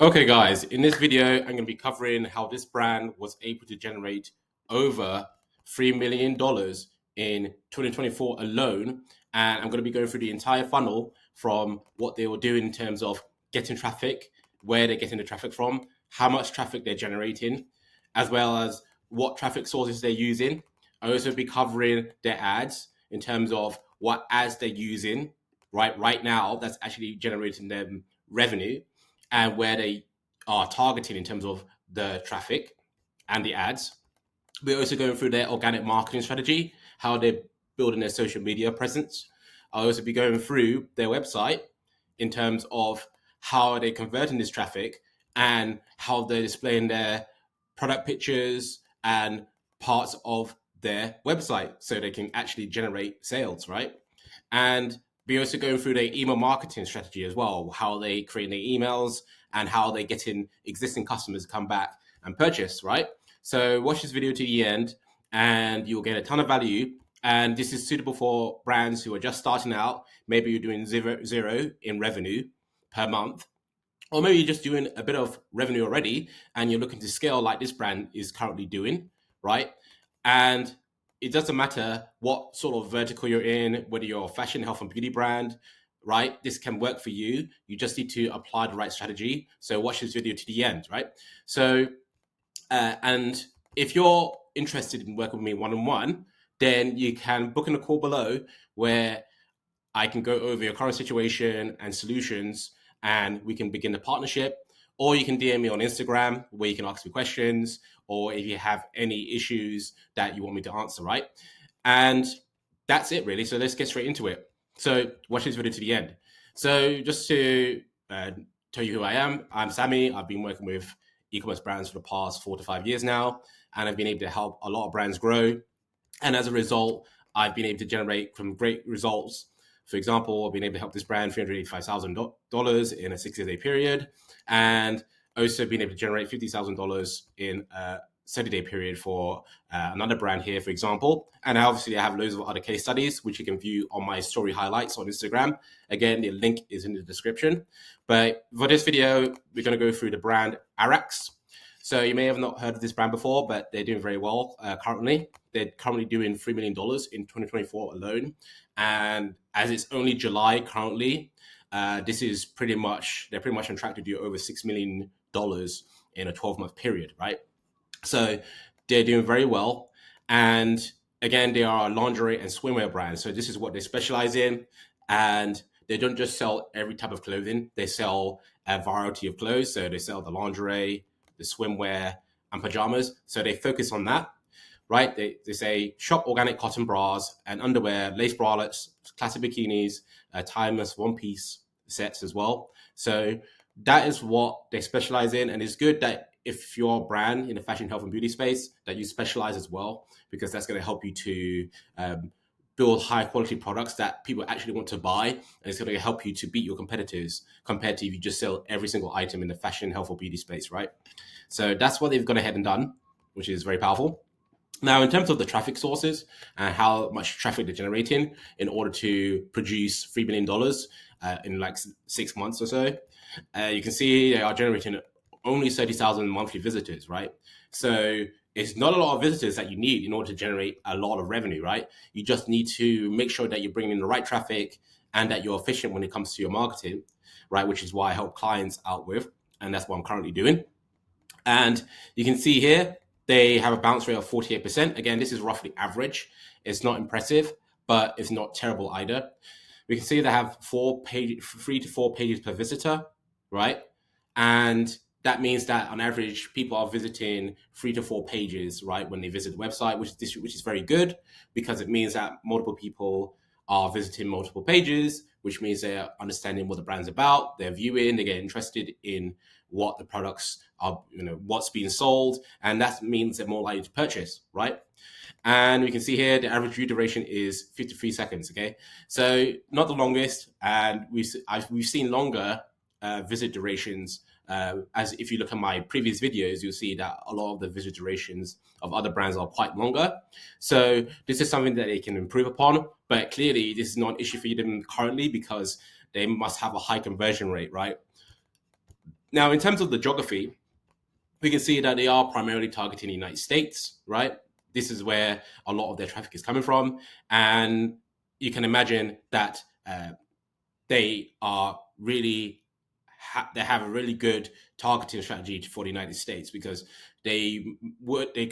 Okay, guys, in this video, I'm going to be covering how this brand was able to generate over $3 million in 2024 alone. And I'm going to be going through the entire funnel from what they were doing in terms of getting traffic, where they're getting the traffic from, how much traffic they're generating, as well as what traffic sources they're using. I'll also be covering their ads in terms of what ads they're using right now that's actually generating them revenue and where they are targeting in terms of the traffic and the ads. We're also going through their organic marketing strategy, how they're building their social media presence. I'll also be going through their website in terms of how they're converting this traffic and how they're displaying their product pictures and parts of their website so they can actually generate sales, right? And we're also going through their email marketing strategy as well, how they create their emails and how they get in existing customers to come back and purchase, right? So watch this video to the end and you'll get a ton of value. And this is suitable for brands who are just starting out. Maybe you're doing zero in revenue per month, or maybe you're just doing a bit of revenue already and you're looking to scale like this brand is currently doing, right? And it doesn't matter what sort of vertical you're in, whether you're a fashion, health, and beauty brand, right? This can work for you. You just need to apply the right strategy. So watch this video to the end, right? So, and if you're interested in working with me one-on-one, then you can book in a call below where I can go over your current situation and solutions, and we can begin the partnership. Or you can DM me on Instagram where you can ask me questions, or if you have any issues that you want me to answer, right? And that's it, really. So let's get straight into it. So watch this video to the end. So just to tell you who I am, I'm Sammy. I've been working with e-commerce brands for the past 4 to 5 years now, and I've been able to help a lot of brands grow. And as a result, I've been able to generate some great results. For example, I've been able to help this brand $385,000 in a 60-day period, and also been able to generate $50,000 in a 30-day period for another brand here, for example. And obviously, I have loads of other case studies, which you can view on my story highlights on Instagram. Again, the link is in the description. But for this video, we're going to go through the brand Arax. So you may have not heard of this brand before, but they're doing very well currently. They're currently doing $3 million in 2024 alone. And as it's only July currently, this is they're pretty much on track to do over $6 million in a 12-month period, right? So they're doing very well. And again, they are a lingerie and swimwear brand. So this is what they specialize in. And they don't just sell every type of clothing, they sell a variety of clothes. So they sell the lingerie, the swimwear, and pajamas. So they focus on that, right? They say shop organic cotton bras and underwear, lace bralettes, classic bikinis, timeless one piece sets as well. So that is what they specialize in. And it's good that if you're a brand in the fashion, health, and beauty space, that you specialize as well, because that's going to help you to build high quality products that people actually want to buy, and it's going to help you to beat your competitors compared to if you just sell every single item in the fashion, health, or beauty space, right? So that's what they've gone ahead and done, which is very powerful. Now, in terms of the traffic sources and how much traffic they're generating in order to produce $3 million in like 6 months or so, you can see they are generating only 30,000 monthly visitors, right? So it's not a lot of visitors that you need in order to generate a lot of revenue, right? You just need to make sure that you're bringing in the right traffic and that you're efficient when it comes to your marketing, right? Which is why I help clients out with, and that's what I'm currently doing. And you can see here, they have a bounce rate of 48%. Again, this is roughly average. It's not impressive, but it's not terrible either. We can see they have 3 to 4 pages per visitor, right? And that means that on average, people are visiting 3 to 4 pages, right, when they visit the website, which is very good, because it means that multiple people are visiting multiple pages, which means they're understanding what the brand's about, they're viewing, they get interested in what the products are, what's being sold, and that means they're more likely to purchase, right? And we can see here the average view duration is 53 seconds. Okay, so not the longest, and we've seen longer visit durations. As if you look at my previous videos, you'll see that a lot of the visit durations of other brands are quite longer. So this is something that they can improve upon. But clearly, this is not an issue for them currently because they must have a high conversion rate, right? Now, in terms of the geography, we can see that they are primarily targeting the United States, right? This is where a lot of their traffic is coming from. And you can imagine that they are really they have a really good targeting strategy for the United States, because they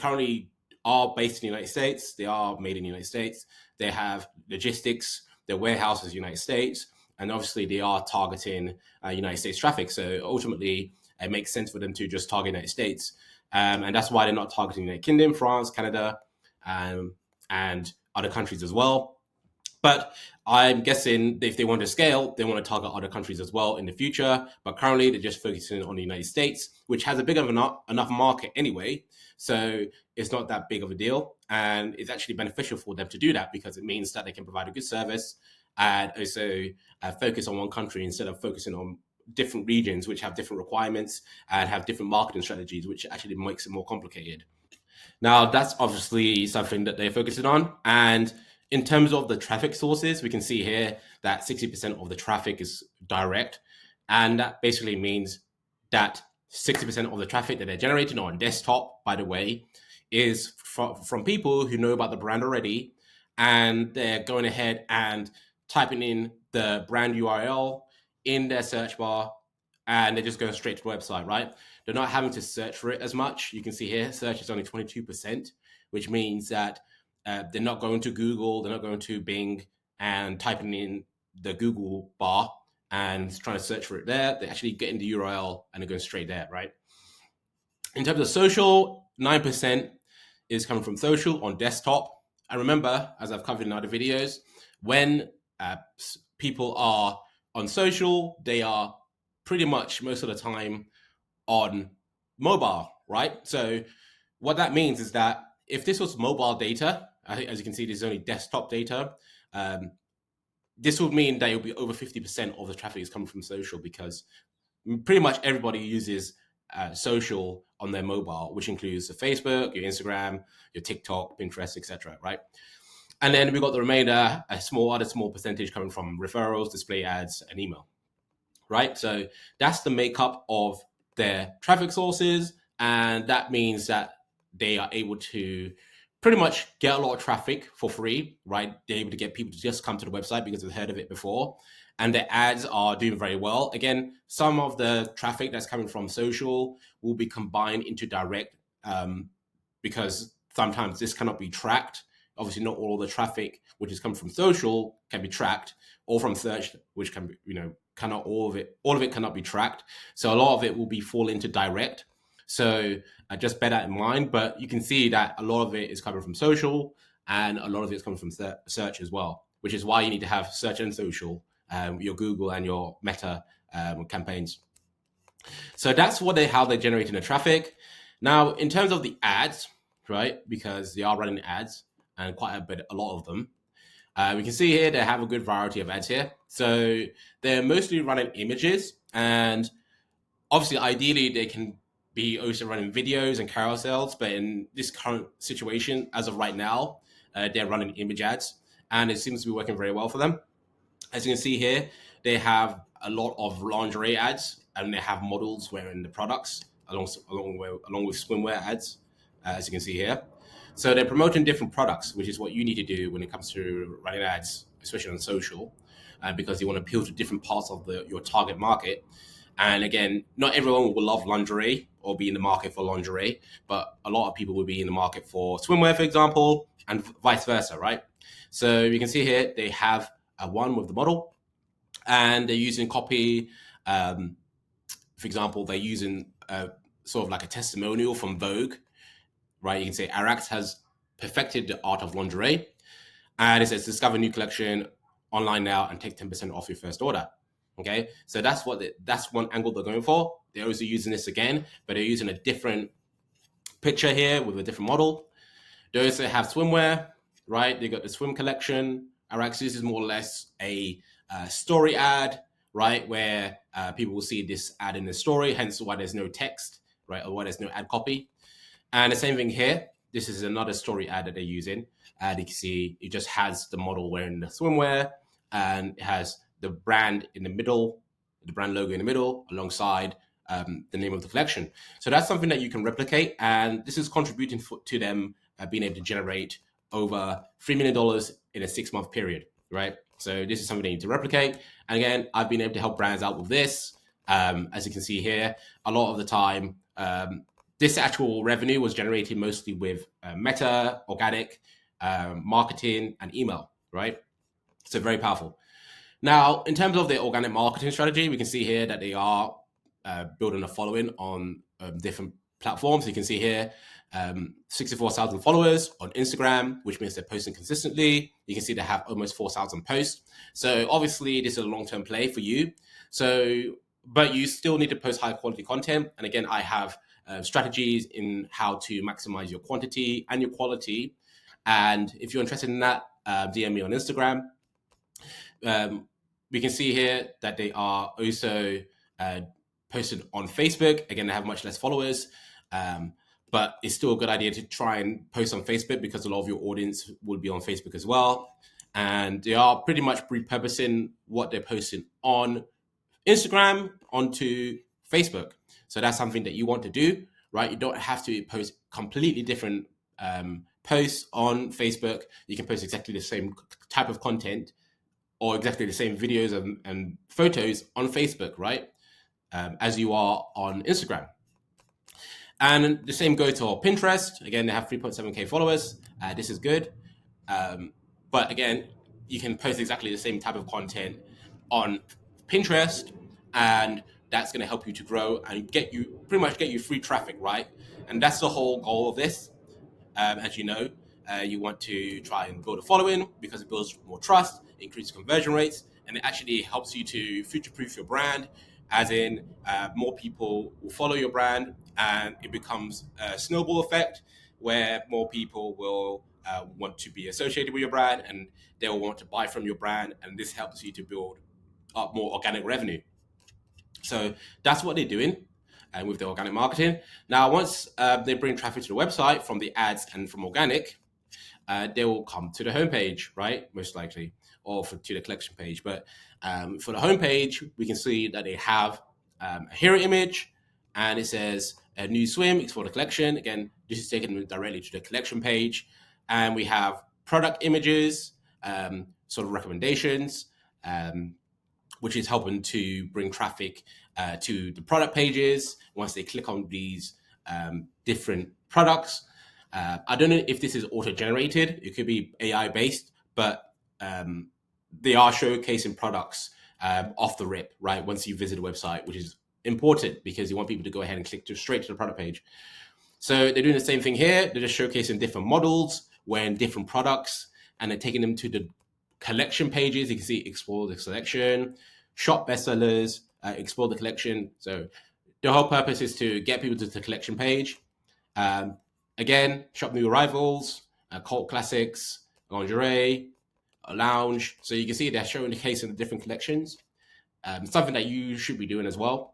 currently are based in the United States. They are made in the United States. They have logistics, their warehouses in the United States, and obviously they are targeting United States traffic. So ultimately, it makes sense for them to just target the United States, and that's why they're not targeting the United Kingdom, France, Canada, and other countries as well. But I'm guessing if they want to scale, they want to target other countries as well in the future. But currently, they're just focusing on the United States, which has a big of enough market anyway. So it's not that big of a deal. And it's actually beneficial for them to do that, because it means that they can provide a good service and also focus on one country instead of focusing on different regions, which have different requirements and have different marketing strategies, which actually makes it more complicated. Now, that's obviously something that they're focusing on. And in terms of the traffic sources, we can see here that 60% of the traffic is direct. And that basically means that 60% of the traffic that they're generating on desktop, by the way, is from people who know about the brand already. And they're going ahead and typing in the brand URL in their search bar, and they're just going straight to the website, right? They're not having to search for it as much. You can see here, search is only 22%, which means that they're not going to Google, they're not going to Bing and typing in the Google bar and trying to search for it there. They're actually getting the URL and they're going straight there, right? In terms of social, 9% is coming from social on desktop. And remember, as I've covered in other videos, when people are on social, they are pretty much most of the time on mobile, right? So what that means is that if this was mobile data, as you can see, this is only desktop data. This would mean that it will be over 50% of the traffic is coming from social, because pretty much everybody uses social on their mobile, which includes the Facebook, your Instagram, your TikTok, Pinterest, etc. Right? And then we got the remainder, a other small percentage coming from referrals, display ads, and email. Right? So that's the makeup of their traffic sources, and that means that they are able to pretty much get a lot of traffic for free, right? They're able to get people to just come to the website because they've heard of it before, and their ads are doing very well. Again, some of the traffic that's coming from social will be combined into direct, because sometimes this cannot be tracked. Obviously, not all the traffic which is coming from social can be tracked, or from search, which can be, cannot all of it cannot be tracked. So a lot of it will be fall into direct. So just bear that in mind. But you can see that a lot of it is coming from social, and a lot of it is coming from search as well, which is why you need to have search and social, your Google and your Meta campaigns. So that's how they're generating the traffic. Now, in terms of the ads, right, because they are running ads, and quite a lot of them, we can see here they have a good variety of ads here. So they're mostly running images, and obviously, ideally, they can be also running videos and carousels. But in this current situation, as of right now, they're running image ads, and it seems to be working very well for them. As you can see here, they have a lot of lingerie ads, and they have models wearing the products along with swimwear ads, as you can see here. So they're promoting different products, which is what you need to do when it comes to running ads, especially on social, because you want to appeal to different parts of your target market. And again, not everyone will love lingerie or be in the market for lingerie, but a lot of people will be in the market for swimwear, for example, and vice versa, right? So you can see here, they have a one with the model, and they're using copy. For example, they're using sort of like a testimonial from Vogue, right? You can say Arax has perfected the art of lingerie, and it says discover new collection online now and take 10% off your first order. Okay, so that's one angle they're going for. They're also using this again, but they're using a different picture here with a different model. They also have swimwear, right? They got the swim collection. Araxis is more or less a story ad, right? Where people will see this ad in the story, hence why there's no text, right? Or why there's no ad copy. And the same thing here. This is another story ad that they're using. And you can see it just has the model wearing the swimwear, and it has the brand in the middle, the brand logo in the middle, alongside the name of the collection. So that's something that you can replicate, and this is contributing to them being able to generate over $3 million in a 6-month period, right? So this is something they need to replicate. And again, I've been able to help brands out with this. As you can see here, a lot of the time, this actual revenue was generated mostly with Meta, organic, marketing, and email, right? So very powerful. Now, in terms of the organic marketing strategy, we can see here that they are building a following on different platforms. You can see here 64,000 followers on Instagram, which means they're posting consistently. You can see they have almost 4,000 posts. So obviously this is a long-term play for you. So, but you still need to post high quality content. And again, I have strategies in how to maximize your quantity and your quality. And if you're interested in that, DM me on Instagram. We can see here that they are also posted on Facebook. Again, they have much less followers, but it's still a good idea to try and post on Facebook because a lot of your audience will be on Facebook as well. And they are pretty much repurposing what they're posting on Instagram onto Facebook. So that's something that you want to do, right? You don't have to post completely different posts on Facebook. You can post exactly the same type of content or exactly the same videos and photos on Facebook, right? As you are on Instagram. And the same goes to Pinterest. Again, they have 3.7K followers. This is good. But again, you can post exactly the same type of content on Pinterest, and that's going to help you to grow and pretty much get you free traffic, right? And that's the whole goal of this. As you know, you want to try and build a following because it builds more trust, increases conversion rates, and it actually helps you to future-proof your brand, as in more people will follow your brand, and it becomes a snowball effect where more people will want to be associated with your brand, and they'll want to buy from your brand, and this helps you to build up more organic revenue. So that's what they're doing with the organic marketing. Now, once they bring traffic to the website from the ads and from organic, they will come to the homepage, right? Most likely, or to the collection page. But for the homepage, we can see that they have a hero image, and it says a new swim. It's for the collection. Again, this is taken directly to the collection page, and we have product images, sort of recommendations, which is helping to bring traffic to the product pages once they click on these different products. I don't know if this is auto-generated. It could be AI-based, but they are showcasing products off the rip, right? Once you visit a website, which is important because you want people to go ahead and click straight to the product page. So they're doing the same thing here. They're just showcasing different models, wearing different products, and they're taking them to the collection pages. You can see explore the selection, shop bestsellers, explore the collection. So the whole purpose is to get people to the collection page. Again, shop new arrivals, cult classics, lingerie, lounge. So you can see they're showing the case in the different collections. Something that you should be doing as well.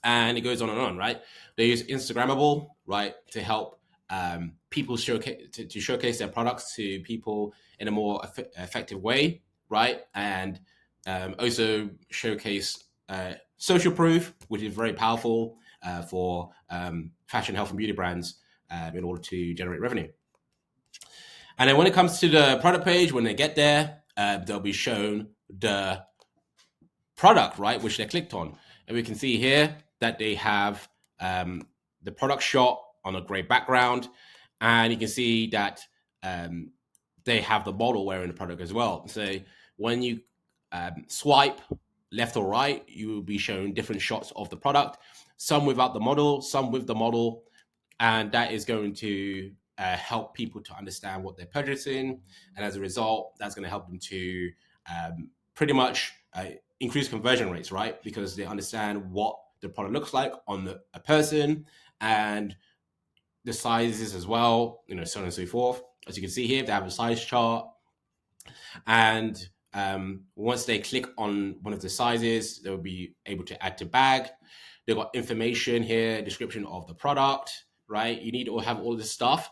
And it goes on, right? They use Instagrammable, right, to help people showcase their products to people in a more effective way, right? And also showcase social proof, which is very powerful for fashion, health, and beauty brands in order to generate revenue. And then when it comes to the product page, when they get there, they'll be shown the product, right, which they clicked on. And we can see here that they have the product shot on a gray background. And you can see that they have the model wearing the product as well. So when you swipe left or right, you will be shown different shots of the product, some without the model, some with the model. And that is going to help people to understand what they're purchasing. And as a result, that's going to help them to pretty much increase conversion rates, right? Because they understand what the product looks like on a person and the sizes as well, so on and so forth. As you can see here, they have a size chart. And once they click on one of the sizes, they'll be able to add to bag. They've got information here, description of the product, right? You need to have all this stuff.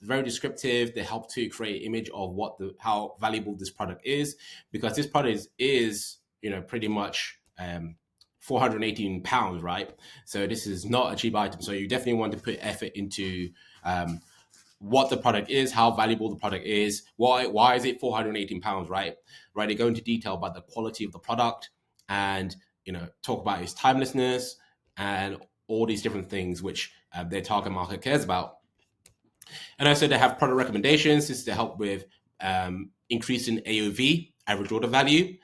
Very descriptive. They help to create an image of how valuable this product is, because this product is pretty much £418, right? So this is not a cheap item. So you definitely want to put effort into what the product is, how valuable the product is, why is it £418, right? Right, they go into detail about the quality of the product and talk about its timelessness and all these different things which their target market cares about. And also they have product recommendations. This is to help with increasing AOV, average order value,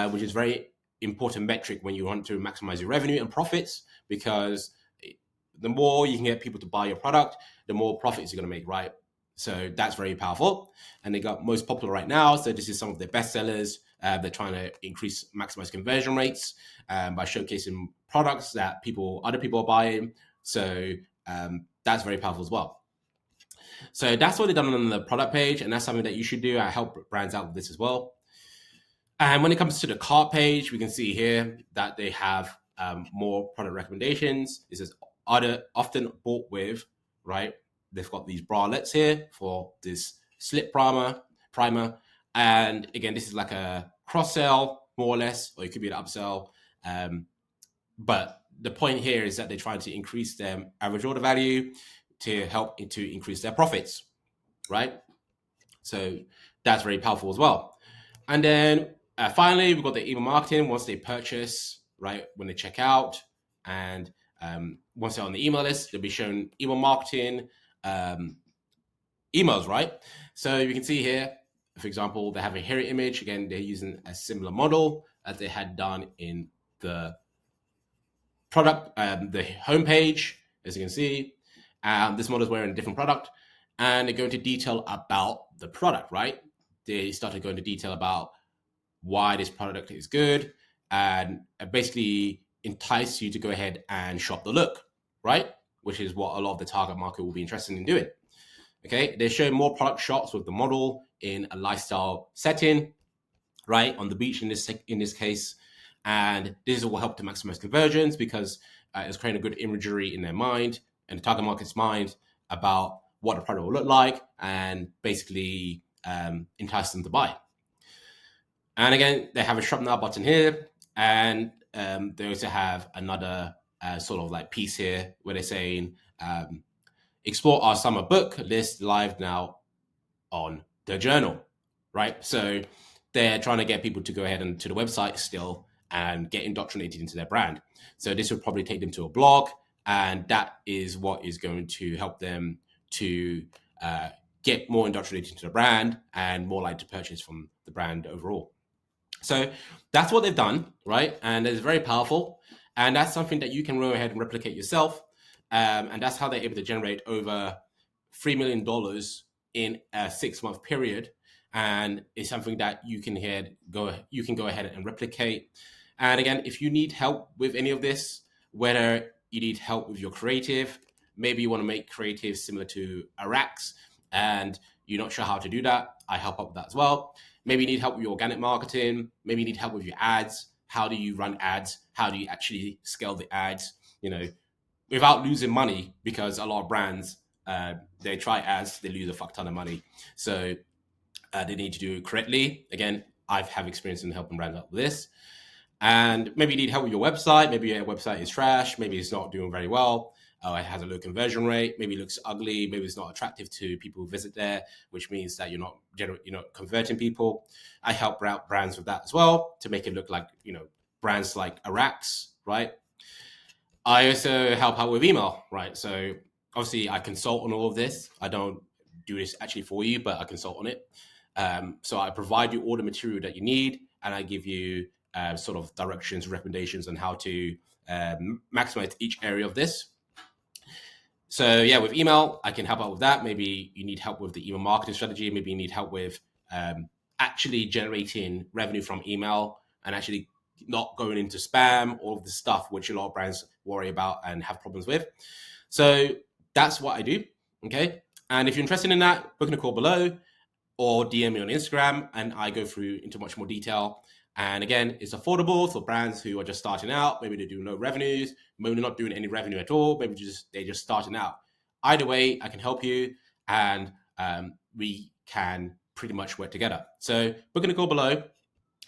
which is very important metric when you want to maximize your revenue and profits, because the more you can get people to buy your product, the more profits you're going to make, right? So that's very powerful. And they got most popular right now. So this is some of their best sellers. They're trying to maximize conversion rates by showcasing products that other people are buying. So that's very powerful as well. So that's what they've done on the product page, and that's something that you should do. I help brands out with this as well. And when it comes to the cart page, we can see here that they have more product recommendations. This is often bought with, right? They've got these bralettes here for this slip primer. And again, this is like a cross-sell, more or less, or it could be an upsell. But the point here is that they're trying to increase their average order value to help to increase their profits, right? So that's very powerful as well. And then finally, we've got the email marketing once they purchase, right? When they check out, and once they're on the email list, they'll be shown email marketing emails, right? So you can see here, for example, they have a hero image. Again, they're using a similar model as they had done in the product, the homepage, as you can see. This model is wearing a different product, and they go into detail about the product, right? They started going into detail about why this product is good, and basically entice you to go ahead and shop the look, right? Which is what a lot of the target market will be interested in doing. Okay, they show more product shots with the model in a lifestyle setting, right? On the beach in this case. And this will help to maximize conversions because it's creating a good imagery in their mind and the target market's mind about what the product will look like, and basically entice them to buy. And again, they have a shop now button here, and they also have another sort of like piece here where they're saying, explore our summer book list live now on the journal, right? So they're trying to get people to go ahead and to the website still and get indoctrinated into their brand. So this would probably take them to a blog, and that is what is going to help them to get more indoctrinated into the brand and more likely to purchase from the brand overall. So that's what they've done, right? And it's very powerful. And that's something that you can go ahead and replicate yourself. And that's how they're able to generate over $3 million in a 6-month period. And it's something that you can go ahead and replicate. And again, if you need help with any of this, whether you need help with your creative, maybe you want to make creative similar to Arax and you're not sure how to do that, I help out with that as well. Maybe you need help with your organic marketing. Maybe you need help with your ads. How do you run ads? How do you actually scale the ads, without losing money? Because a lot of brands, they try ads, they lose a fuck ton of money. So they need to do it correctly. Again, I have experience in helping brands out with this. And maybe you need help with your website. Maybe your website is trash. Maybe it's not doing very well. It has a low conversion rate. Maybe it looks ugly. Maybe it's not attractive to people who visit there, which means that you're not converting people. I help brands with that as well to make it look like, brands like Arax, right? I also help out with email, right? So obviously I consult on all of this. I don't do this actually for you, but I consult on it. So I provide you all the material that you need, and I give you sort of directions, recommendations on how to maximize each area of this. So yeah, with email, I can help out with that. Maybe you need help with the email marketing strategy. Maybe you need help with actually generating revenue from email and actually not going into spam, all of the stuff which a lot of brands worry about and have problems with. So that's what I do, okay? And if you're interested in that, book in a call below or DM me on Instagram, and I go through into much more detail. And again, it's affordable for brands who are just starting out. Maybe they do no revenues, maybe they're not doing any revenue at all. Maybe they're just starting out. Either way, I can help you, and we can pretty much work together. So book in a call below,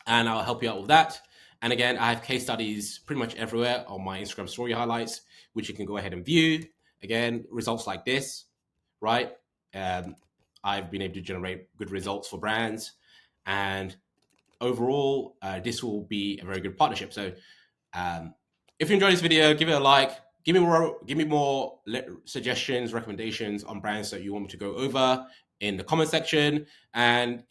and I'll help you out with that. And again, I have case studies pretty much everywhere on my Instagram story highlights, which you can go ahead and view. Again, results like this, right? I've been able to generate good results for brands. And overall, this will be a very good partnership. So if you enjoyed this video, give it a like. Give me more suggestions, recommendations on brands that you want me to go over in the comment section. And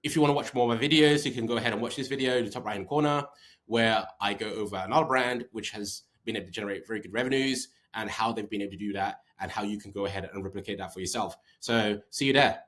if you want to watch more of my videos, you can go ahead and watch this video in the top right hand corner where I go over another brand which has been able to generate very good revenues and how they've been able to do that and how you can go ahead and replicate that for yourself. So see you there.